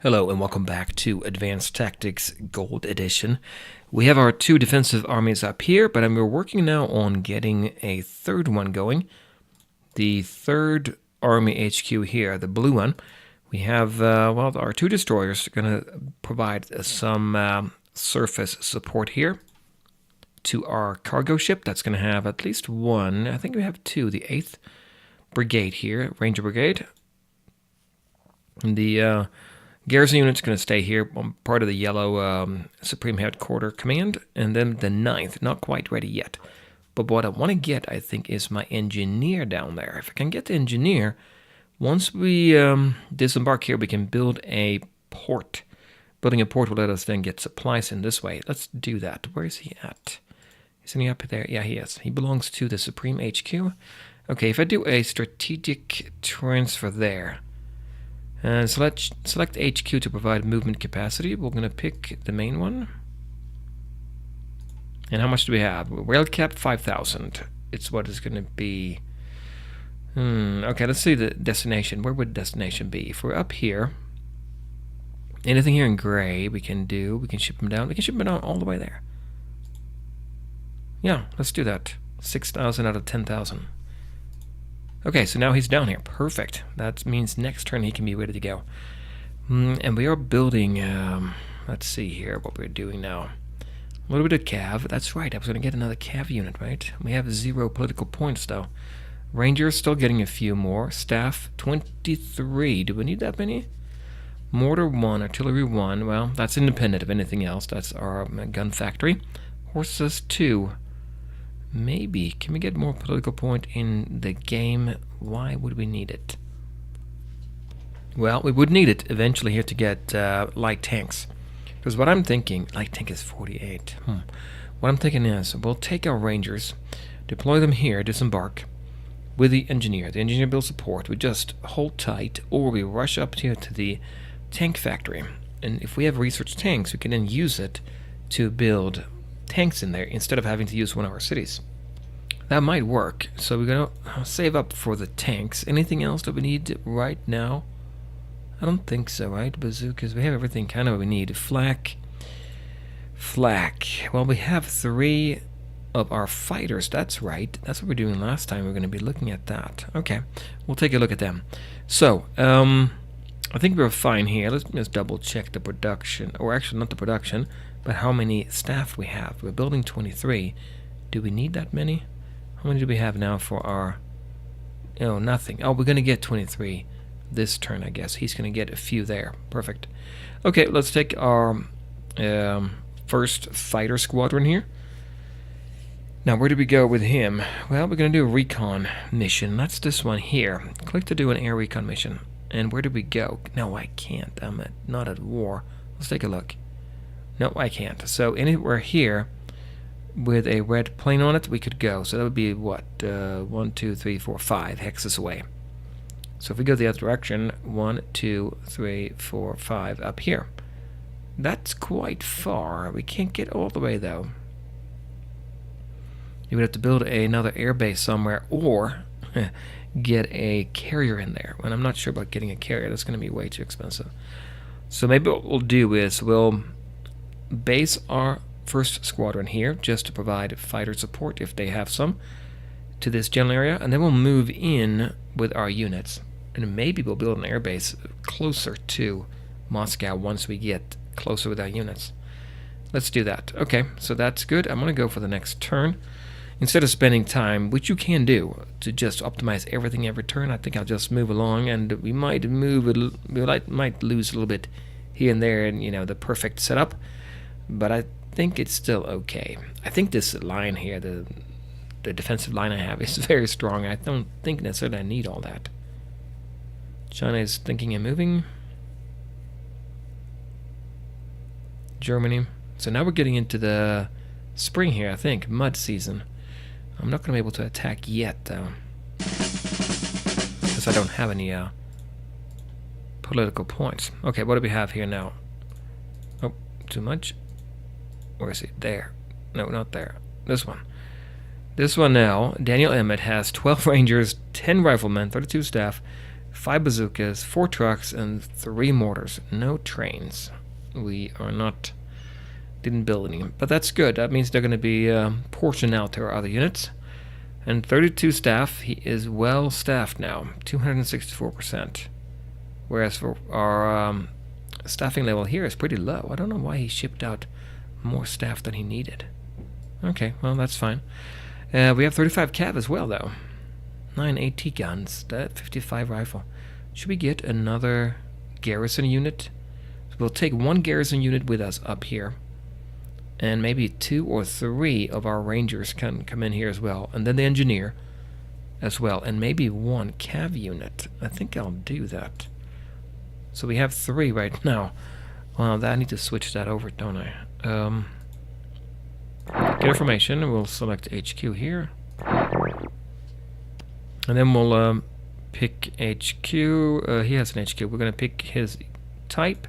Hello and welcome back to Advanced Tactics Gold Edition. We have our two defensive armies up here, but we're working now on getting a third one going. The third army HQ here, the blue one. We have, well, our two destroyers are going to provide some surface support here to our cargo ship. That's going to have at least one, I think we have two, the 8th Brigade here, Ranger Brigade. And the garrison unit's going to stay here on part of the yellow Supreme Headquarter Command, and then the 9th, not quite ready yet. But what I want to get, I think, is my engineer down there. If I can get the engineer, once we disembark here, we can build a port. Building a port will let us then get supplies in this way. Let's do that. Where is he at? Isn't he up there? Yeah, he is. He belongs to the Supreme HQ. Okay, if I do a strategic transfer there, and select HQ to provide movement capacity. We're going to pick the main one. And how much do we have? Rail cap 5,000. It's what it's going to be. Okay, let's see the destination. Where would destination be? If we're up here, anything here in gray we can do. We can ship them down. We can ship them down all the way there. Yeah, let's do that. 6,000 out of 10,000. Okay, so now he's down here. Perfect. That means next turn he can be ready to go. And we are building, let's see here what we're doing now. A little bit of cav. That's right, I was going to get another cav unit, right? We have 0 political points, though. Rangers still getting a few more. Staff, 23. Do we need that many? Mortar 1, artillery 1. Well, that's independent of anything else. That's our gun factory. Horses 2. Maybe. Can we get more political point in the game? Why would we need it? Well, we would need it eventually here to get light tanks. Because what I'm thinking, light tank is 48. What I'm thinking is, we'll take our rangers, deploy them here, disembark, with the engineer. The engineer builds support. We just hold tight, or we rush up here to the tank factory. And if we have research tanks, we can then use it to build tanks in there instead of having to use one of our cities. That might work. So we're gonna save up for the tanks. Anything else that we need right now? I don't think so, right? Bazookas, we have everything kind of what we need. Flak. Well, we have 3 of our fighters. That's right. That's what we were doing last time. We're going to be looking at that. Okay, we'll take a look at them. So, I think we're fine here. Let's just double check the production, or actually not the production, but how many staff we have. We're building 23. Do we need that many? How many do we have now for our... Oh, nothing. Oh, we're going to get 23 this turn, I guess. He's going to get a few there. Perfect. Okay, let's take our first fighter squadron here. Now, where do we go with him? Well, we're going to do a recon mission. That's this one here. Click to do an air recon mission. And where do we go? No, I can't. I'm not at war. Let's take a look. No, I can't. So anywhere here with a red plane on it, we could go. So that would be what? 1, 2, 3, 4, 5 hexes away. So if we go the other direction, 1, 2, 3, 4, 5 up here. That's quite far. We can't get all the way, though. You would have to build another air base somewhere, or get a carrier in there. And I'm not sure about getting a carrier. That's going to be way too expensive. So maybe what we'll do is we'll base our first squadron here just to provide fighter support if they have some to this general area, and then we'll move in with our units, and maybe we'll build an air base closer to Moscow once we get closer with our units. Let's do that. Okay, so that's good. I'm going to go for the next turn. Instead of spending time, which you can do, to just optimize everything every turn, I think I'll just move along, and we might might lose a little bit here and there, and the perfect setup, but I think it's still okay. I think this line here, the defensive line I have, is very strong. I don't think necessarily I need all that. China is thinking of moving. Germany. So now we're getting into the spring here, I think, mud season. I'm not going to be able to attack yet, though, because I don't have any political points. Okay, what do we have here now? Oh, too much. Where is it? There. No, not there. This one. This one now, Daniel Emmett has 12 rangers, 10 riflemen, 32 staff, 5 bazookas, 4 trucks, and 3 mortars. No trains. We are not... didn't build any. But that's good. That means they're going to be portioned out to our other units. And 32 staff. He is well staffed now. 264%. Whereas for our staffing level here is pretty low. I don't know why he shipped out more staff than he needed. Okay, well, that's fine. We have 35 cav as well, though. 9 AT guns. That 55 rifle. Should we get another garrison unit? So we'll take 1 garrison unit with us up here. And maybe 2 or 3 of our rangers can come in here as well. And then the engineer as well. And maybe 1 cav unit. I think I'll do that. So we have 3 right now. Well, I need to switch that over, don't I? Get information. We'll select HQ here. And then we'll pick HQ. He has an HQ. We're going to pick his type.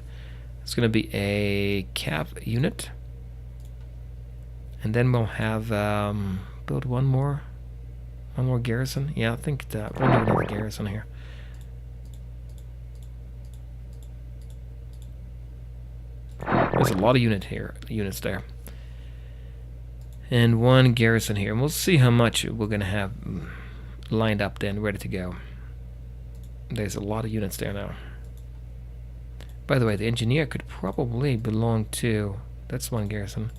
It's going to be a cav unit. And then we'll have build one more garrison. Yeah, I think that we'll do another garrison here. There's a lot of units there. And 1 garrison here. And we'll see how much we're going to have lined up then, ready to go. There's a lot of units there now. By the way, the engineer could probably belong to... That's 1 garrison.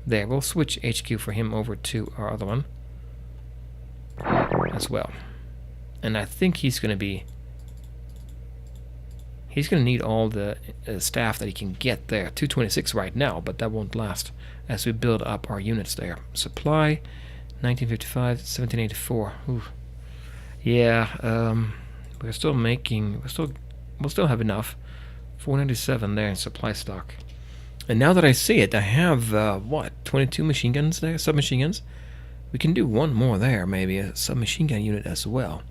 There, we'll switch HQ for him over to our other one as well. And I think he's going to be... He's going to need all the staff that he can get there. 226 right now, but that won't last as we build up our units there. Supply, 1955, 1784. Ooh. Yeah, we're still making... We'll still have enough. 497 there in supply stock. And now that I see it, I have, 22 machine guns there? Submachine guns? We can do 1 more there, maybe. A submachine gun unit as well.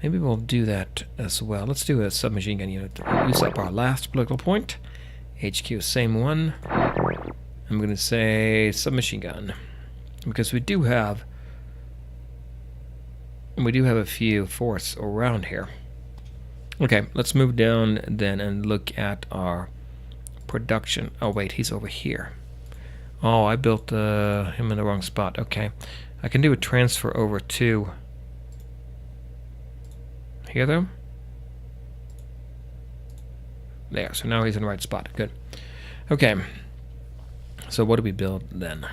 Maybe we'll do that as well. Let's do a submachine gun unit. Use up our last political point. HQ, same one. I'm going to say submachine gun. Because we do have a few forts around here. Okay, let's move down then and look at our production. Oh wait, he's over here. Oh, I built him in the wrong spot. Okay, I can do a transfer over to here though. There, so now he's in the right spot. Good. Okay, so what do we build then?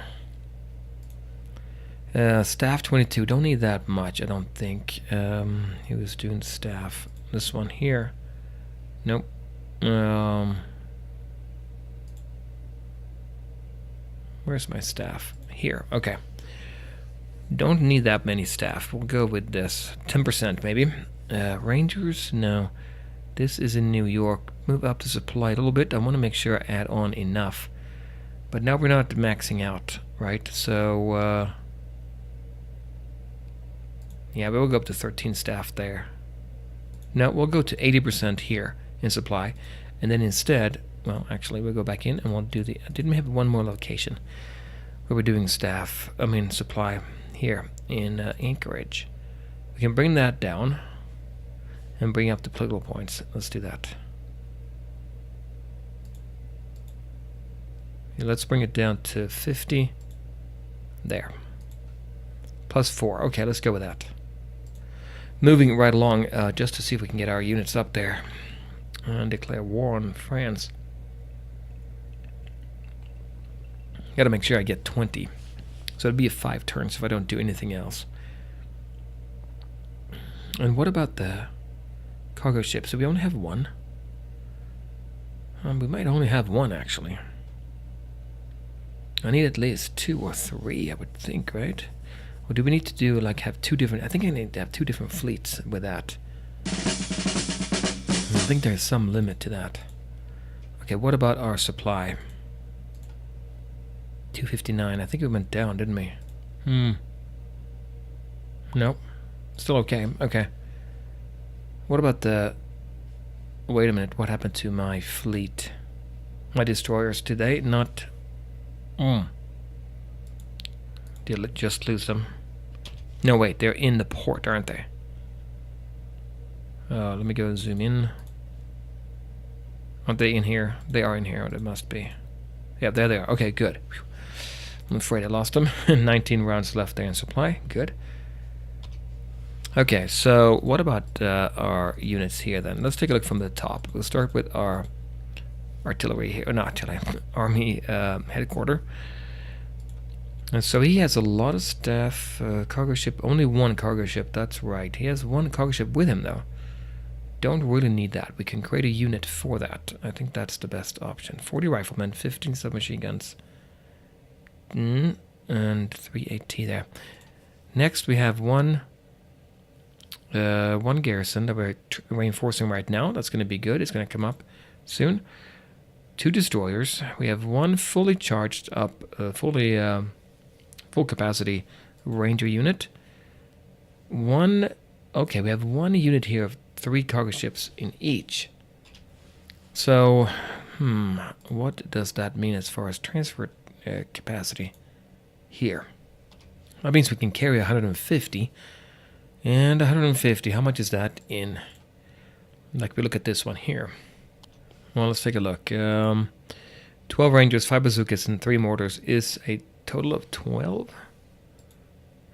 Staff 22. Don't need that much, I don't think. He was doing staff. This one here. Nope. Where's my staff? Here. Okay. Don't need that many staff. We'll go with this. 10% maybe. Rangers? No. This is in New York. Move up the supply a little bit. I want to make sure I add on enough. But now we're not maxing out, right? So, yeah, we'll go up to 13 staff there. Now we'll go to 80% here in supply. And then instead, well, actually, we'll go back in and we'll do the... Didn't we have 1 more location where we're doing supply here in Anchorage? We can bring that down and bring up the political points. Let's do that. Yeah, let's bring it down to 50. There. +4. Okay, let's go with that. Moving right along, just to see if we can get our units up there. And declare war on France. Gotta make sure I get 20. So it'd be a 5 turns if I don't do anything else. And what about the cargo ships? So we only have 1? We might only have 1 actually. I need at least 2 or 3, I would think, right? Or do we need to do like have 2 different... I think I need to have 2 different fleets with that. I think there's some limit to that. Okay, what about our supply? 259. I think it went down, didn't we? Nope. Still okay. Okay. What about the... Wait a minute. What happened to my fleet? My destroyers? Did they not... Did it just lose them? No, wait. They're in the port, aren't they? Let me go and zoom in. Aren't they in here? They are in here. They must be. Yeah, there they are. Okay, good. Whew. I'm afraid I lost them. 19 rounds left there in supply. Good. Okay, so what about our units here then? Let's take a look from the top. We'll start with our artillery here. Or not artillery. Army headquarters. And so he has a lot of staff. Cargo ship. Only one cargo ship. That's right. He has one cargo ship with him though. Don't really need that. We can create a unit for that. I think that's the best option. 40 riflemen, 15 submachine guns, and 3 AT there. Next, we have one garrison that we're reinforcing right now. That's going to be good. It's going to come up soon. 2 destroyers. We have one fully charged up, full capacity ranger unit. Okay, we have one unit here of 3 cargo ships in each. So, what does that mean as far as transfer capacity here? That means we can carry 150. And 150, how much is that in? Like we look at this one here. Well, let's take a look. 12 rangers, 5 bazookas, and 3 mortars is a total of 12?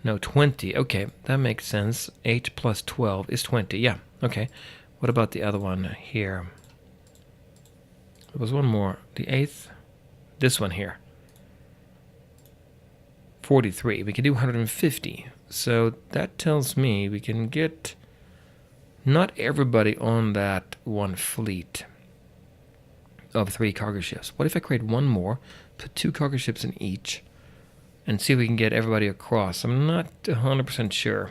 No, 20. Okay, that makes sense. 8 plus 12 is 20. Yeah, okay. What about the other one here? There was one more. The 8th. This one here. 43. We can do 150. So that tells me we can get not everybody on that one fleet of 3 cargo ships. What if I create one more, put 2 cargo ships in each, and see if we can get everybody across? I'm not 100% sure.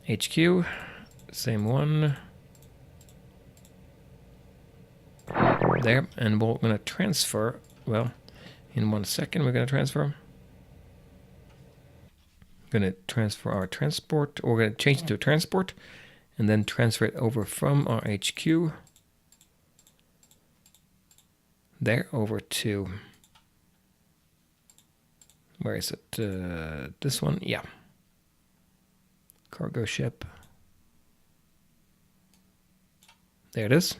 HQ, same one. There, and we're going to transfer, well, in 1 second we're going to transfer. Going to transfer our transport, or we're going to change it to a transport, and then transfer it over from our HQ there over to, where is it? This one, yeah. Cargo ship. There it is.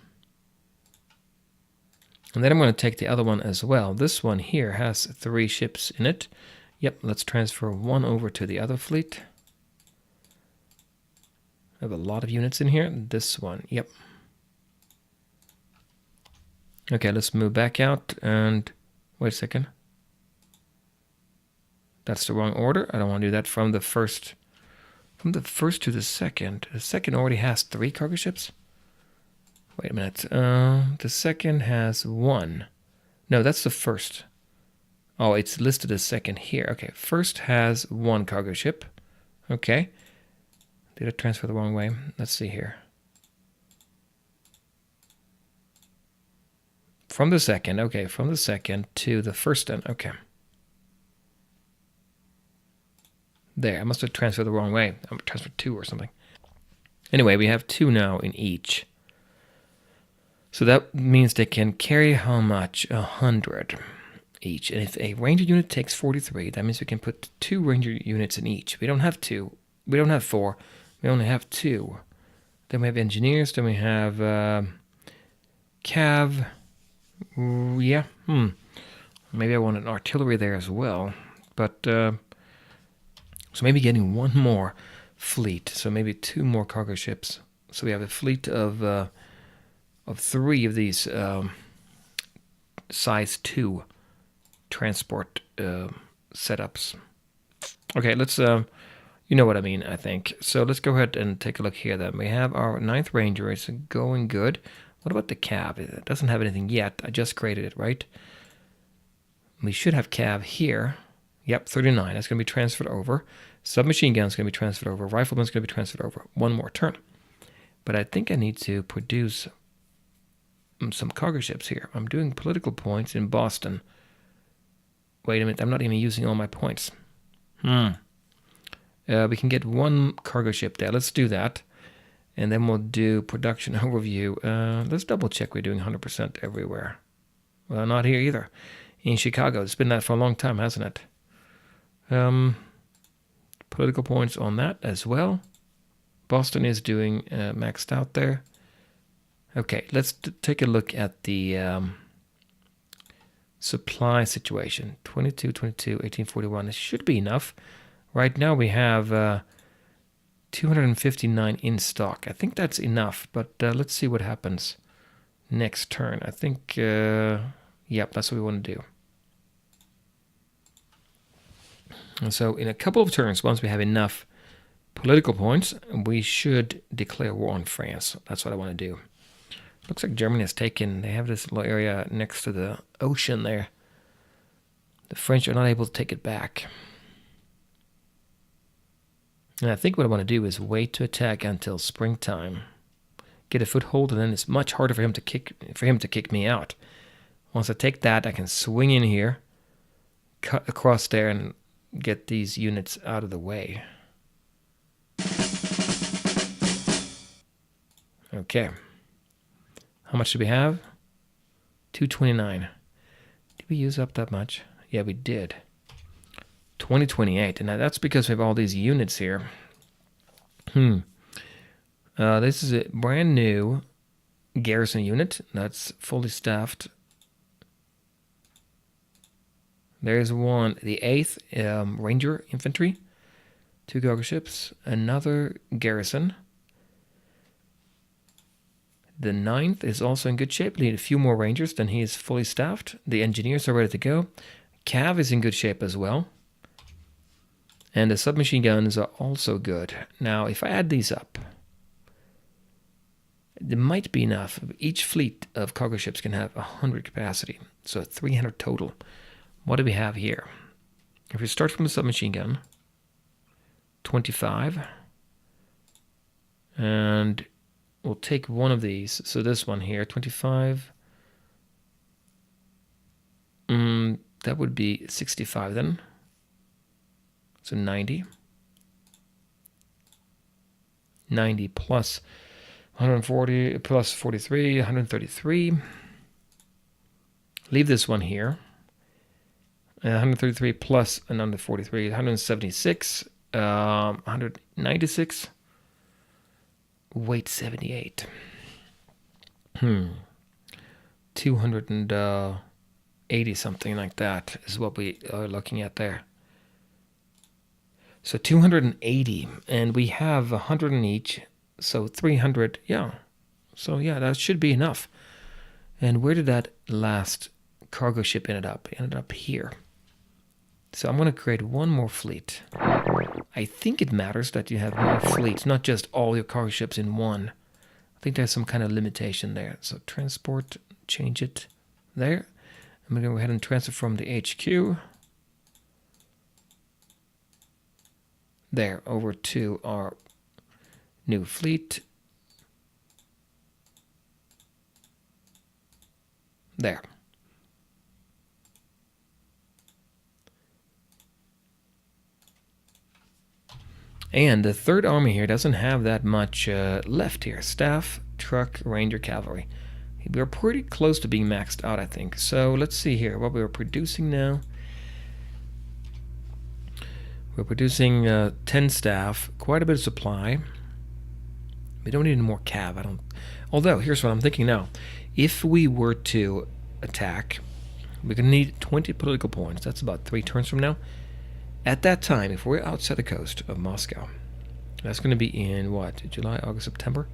And then I'm going to take the other one as well. This one here has 3 ships in it. Yep, let's transfer one over to the other fleet. I have a lot of units in here. This one, yep. Okay, let's move back out and wait a second. That's the wrong order. I don't want to do that from the first to the second. The second already has 3 cargo ships. Wait a minute. The second has 1. No, that's the first. Oh, it's listed as second here. Okay, first has 1 cargo ship. Okay. Did I transfer the wrong way? Let's see here. From the second, okay, from the second to the first then, okay. There, I must have transferred the wrong way. I transferred 2 or something. Anyway, we have 2 now in each. So that means they can carry how much? 100 each. And if a ranger unit takes 43, that means we can put 2 ranger units in each. We don't have 2. We don't have 4. We only have 2. Then we have engineers. Then we have cav. Yeah. Maybe I want an artillery there as well. But so maybe getting 1 more fleet. So maybe 2 more cargo ships. So we have a fleet of 3 of these size 2 transport setups. Okay, let's you know what I mean, I think. So let's go ahead and take a look here then. We have our 9th Ranger. It's going good. What about the cav? It doesn't have anything yet. I just created it, right? We should have cav here. Yep, 39. That's going to be transferred over. Submachine gun's going to be transferred over. Rifleman's going to be transferred over. 1 more turn. But I think I need to produce some cargo ships here. I'm doing political points in Boston. Wait a minute, I'm not even using all my points. We can get 1 cargo ship there. Let's do that. And then we'll do production overview. Let's double check we're doing 100% everywhere. Well, not here either. In Chicago. It's been that for a long time, hasn't it? Political points on that as well. Boston is doing maxed out there. Okay, let's take a look at the supply situation. 22, 22, 1841. It should be enough. Right now we have 259 in stock. I think that's enough, but let's see what happens next turn. I think, yep, that's what we want to do. And so in a couple of turns, once we have enough political points, we should declare war on France. That's what I want to do. Looks like Germany has taken, they have this little area next to the ocean there. The French are not able to take it back. And I think what I want to do is wait to attack until springtime. Get a foothold, and then it's much harder for him to kick me out. Once I take that, I can swing in here, cut across there, and get these units out of the way. Okay. How much do we have? 229. Did we use up that much? Yeah, we did. 2028. And that's because we have all these units here. This is a brand new garrison unit that's fully staffed. There's one, the 8th Ranger Infantry, 2 cargo ships, another garrison. The 9th is also in good shape. We need a few more Rangers, then he is fully staffed. The engineers are ready to go. Cav is in good shape as well. And the submachine guns are also good. Now, if I add these up, there might be enough. Each fleet of cargo ships can have 100 capacity, so 300 total. What do we have here? If we start from the submachine gun, 25, and we'll take one of these. So this one here, 25. That would be 65 then. So 90. 90 plus 140 plus 43, 133. Leave this one here. 133 plus another 43, 176, 196. Weight 78. 280 something like that is what we are looking at there. So 280, and we have 100 in each, so 300. Yeah, so yeah, that should be enough. And where did that last cargo ship end up? It ended up here. So I'm going to create one more fleet. I think it matters that you have more fleets, not just all your cargo ships in one. I think there's some kind of limitation there. So transport, change it there. I'm going to go ahead and transfer from the HQ there over to our new fleet. There. And the 3rd Army here doesn't have that much left here. Staff, truck, ranger, cavalry. We're pretty close to being maxed out, I think. So let's see here what we're producing now. We're producing 10 staff, quite a bit of supply. We don't need any more cav. Although, here's what I'm thinking now. If we were to attack, we're going to need 20 political points. That's about 3 turns from now. At that time, if we're outside the coast of Moscow, that's going to be in what? July, August, September?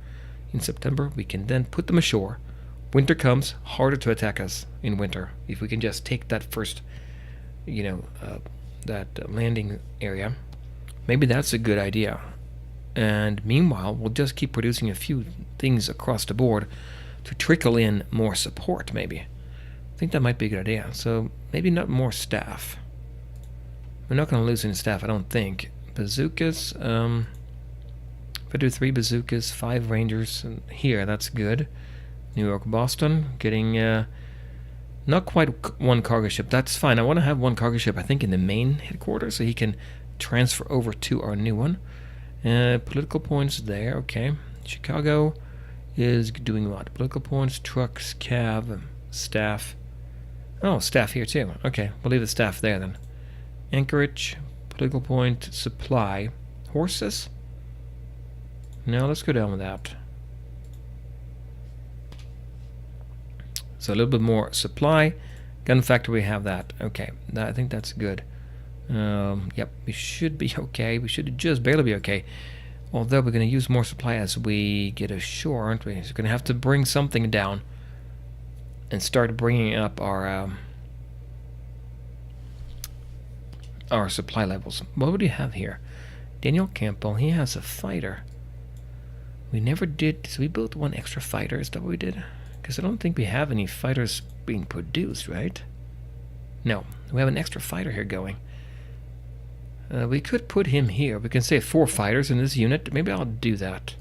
In September, we can then put them ashore. Winter comes, harder to attack us in winter. If we can just take that first, that landing area, maybe that's a good idea. And meanwhile, we'll just keep producing a few things across the board to trickle in more support, maybe. I think that might be a good idea. So maybe not more staff. We're not going to lose any staff, I don't think. Bazookas. If I do 3 bazookas, 5 rangers here, that's good. New York, Boston, getting not quite 1 cargo ship. That's fine. I want to have 1 cargo ship, I think, in the main headquarters, so he can transfer over to our new one. Political points there, okay. Chicago is doing what? Political points, trucks, cav, staff. Oh, staff here too. Okay, we'll leave the staff there then. Anchorage, political point, supply, horses. No, let's go down with that. So a little bit more supply. Gun factory, we have that. Okay, I think that's good. Yep, we should be okay. We should just barely be okay. Although we're going to use more supply as we get ashore, aren't we? So we're going to have to bring something down and start bringing up our supply levels. What would you have here? Daniel Campbell, he has a fighter. We never did, so we built one extra fighter, is that what we did? Because I don't think we have any fighters being produced, right? No, we have an extra fighter here going. We could put him here. We can say 4 fighters in this unit. Maybe I'll do that.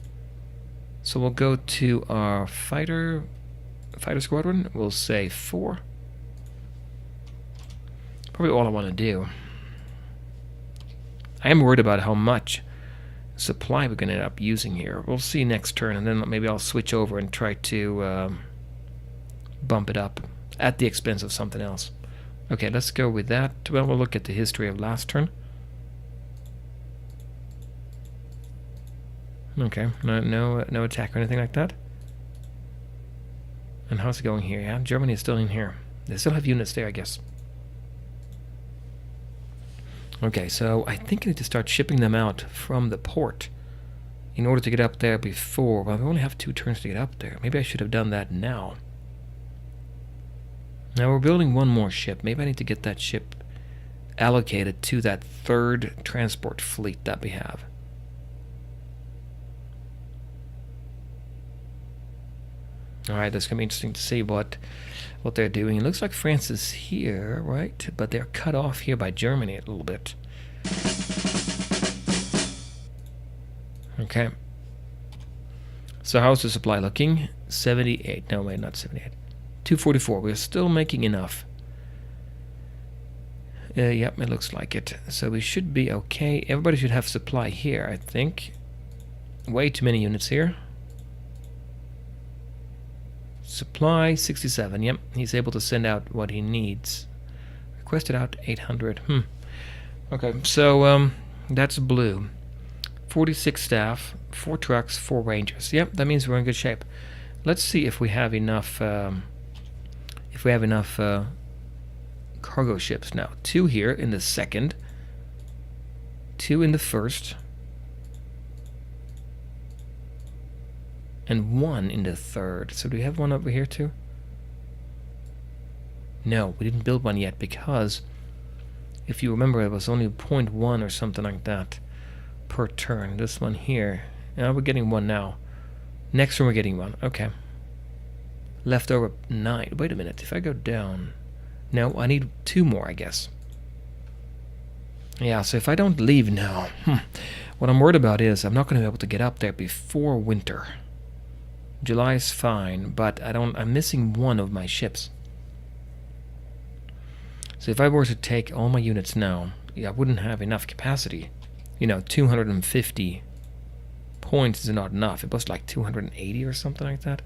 So we'll go to our fighter squadron. We'll say 4. Probably all I want to do. I am worried about how much supply we're going to end up using here. We'll see next turn, and then maybe I'll switch over and try to bump it up at the expense of something else. Okay, let's go with that. Well, we'll look at the history of last turn. Okay, no attack or anything like that. And how's it going here? Yeah, Germany is still in here. They still have units there, I guess. Okay, so I think I need to start shipping them out from the port in order to get up there before. Well, we only have 2 turns to get up there. Maybe I should have done that now. Now we're building one more ship. Maybe I need to get that ship allocated to that 3rd transport fleet that we have. Alright, that's going to be interesting to see what they're doing. It looks like France is here, right? But they're cut off here by Germany a little bit. Okay. So how's the supply looking? 78. No, wait, not 78. 244. We're still making enough. Yep, it looks like it. So we should be okay. Everybody should have supply here, I think. Way too many units here. Supply 67. Yep, he's able to send out what he needs. Requested out 800. Okay, so that's blue. 46 staff, 4 trucks, 4 rangers. Yep, that means we're in good shape. Let's see if we have enough. Cargo ships now. 2 here in the 2nd. 2 in the 1st. And 1 in the 3rd. So do we have one over here too? No, we didn't build one yet because if you remember it was only 0.1 or something like that per turn. This one here. Now we're getting one now. Next one we're getting one. Okay. Leftover 9. Wait a minute. If I go down. No, I need 2 more, I guess. Yeah, so if I don't leave now, what I'm worried about is I'm not going to be able to get up there before winter. July is fine, but I'm missing 1 of my ships. So if I were to take all my units now, I wouldn't have enough capacity. 250 points is not enough. It was like 280 or something like that.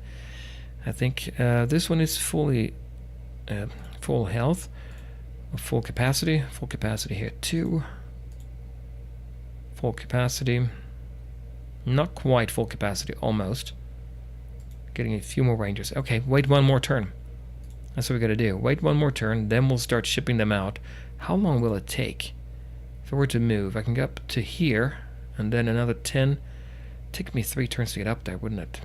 I think this one is fully full health, full capacity here too. Full capacity, not quite full capacity, almost. Getting a few more rangers. Okay, wait 1 more turn. That's what we got to do. Wait 1 more turn, then we'll start shipping them out. How long will it take? If I were to move, I can go up to here, and then another 10. Take me 3 turns to get up there, wouldn't it?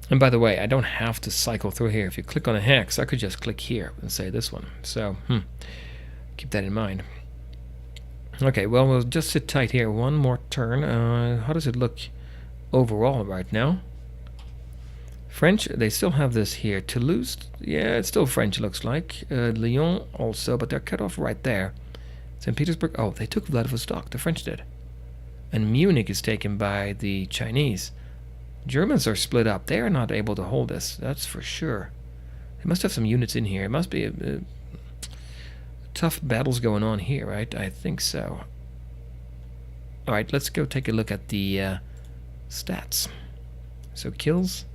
And by the way, I don't have to cycle through here. If you click on a hex, I could just click here and say this one. So, keep that in mind. Okay, well, we'll just sit tight here. 1 more turn. How does it look overall right now? French, they still have this here. Toulouse, yeah, it's still French, looks like. Lyon also, but they're cut off right there. St. Petersburg, oh, they took Vladivostok, the French did. And Munich is taken by the Chinese. Germans are split up. They are not able to hold this, that's for sure. They must have some units in here. It must be tough battles going on here, right? I think so. Alright, let's go take a look at the stats. So kills.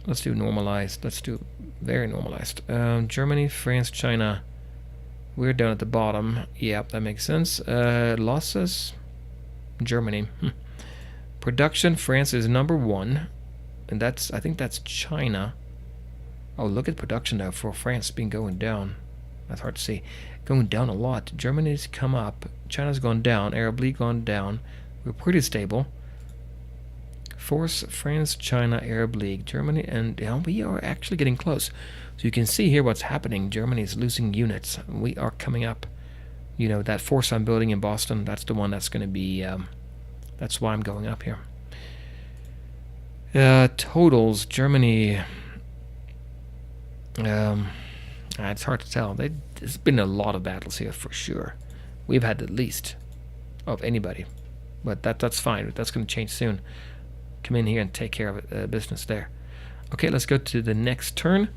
Let's do normalized. Let's do very normalized. Germany, France, China. We're down at the bottom. Yep, that makes sense. Losses. Germany. production, France is number 1. And that's, I think that's China. Oh, look at production now for France being going down. That's hard to see. Going down a lot. Germany's come up. China's gone down. Arab League gone down. We're pretty stable. Force, France, China, Arab League, Germany, and we are actually getting close. So you can see here what's happening. Germany is losing units. We are coming up. You know, that force I'm building in Boston, that's the one that's going to be, that's why I'm going up here. Totals, Germany, it's hard to tell. There's been a lot of battles here for sure. We've had the least of anybody, but that's fine. That's going to change soon. Come in here and take care of business there. Okay, let's go to the next turn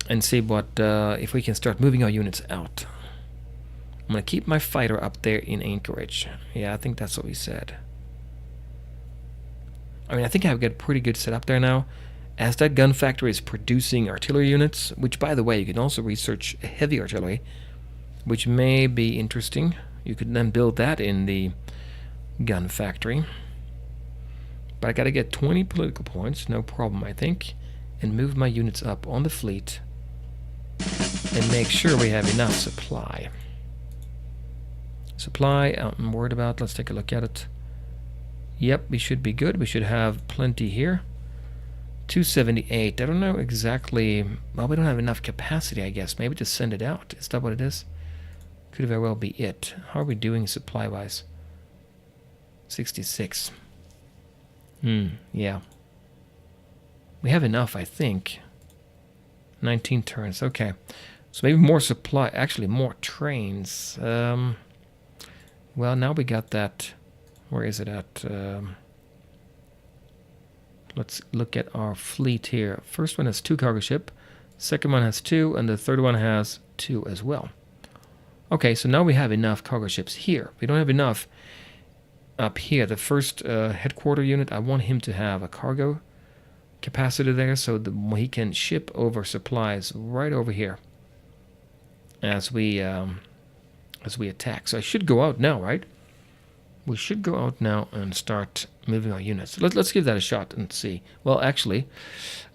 and see what if we can start moving our units out. I'm going to keep my fighter up there in Anchorage. Yeah, I think that's what we said. I mean, I think I've got a pretty good setup there now. As that gun factory is producing artillery units, which, by the way, you can also research heavy artillery, which may be interesting. You could then build that in the gun factory. But I got to get 20 political points, no problem, I think, and move my units up on the fleet and make sure we have enough supply. Supply, I'm worried about. Let's take a look at it. Yep, we should be good. We should have plenty here. 278. I don't know exactly. Well, we don't have enough capacity, I guess. Maybe to send it out. Is that what it is? Could very well be it. How are we doing supply-wise? 66. Yeah. We have enough, I think. 19 turns. Okay. So maybe more supply. Actually, more trains. Well, now we got that. Where is it at? Let's look at our fleet here. First one has 2 cargo ship. Second one has 2. And the third one has 2 as well. Okay, so now we have enough cargo ships here. We don't have enough up here. The first headquarter unit, I want him to have a cargo capacity there so that he can ship over supplies right over here as we attack. So I should go out now, right? We should go out now and start moving our units. Let's give that a shot and see. Well, actually,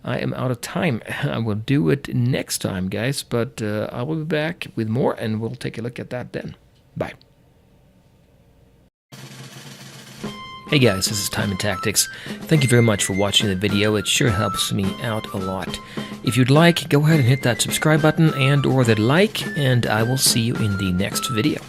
I am out of time. I will do it next time, guys, but I will be back with more, and we'll take a look at that then. Bye. Hey guys, this is Time and Tactics. Thank you very much for watching the video. It sure helps me out a lot. If you'd like, go ahead and hit that subscribe button and or that like, and I will see you in the next video.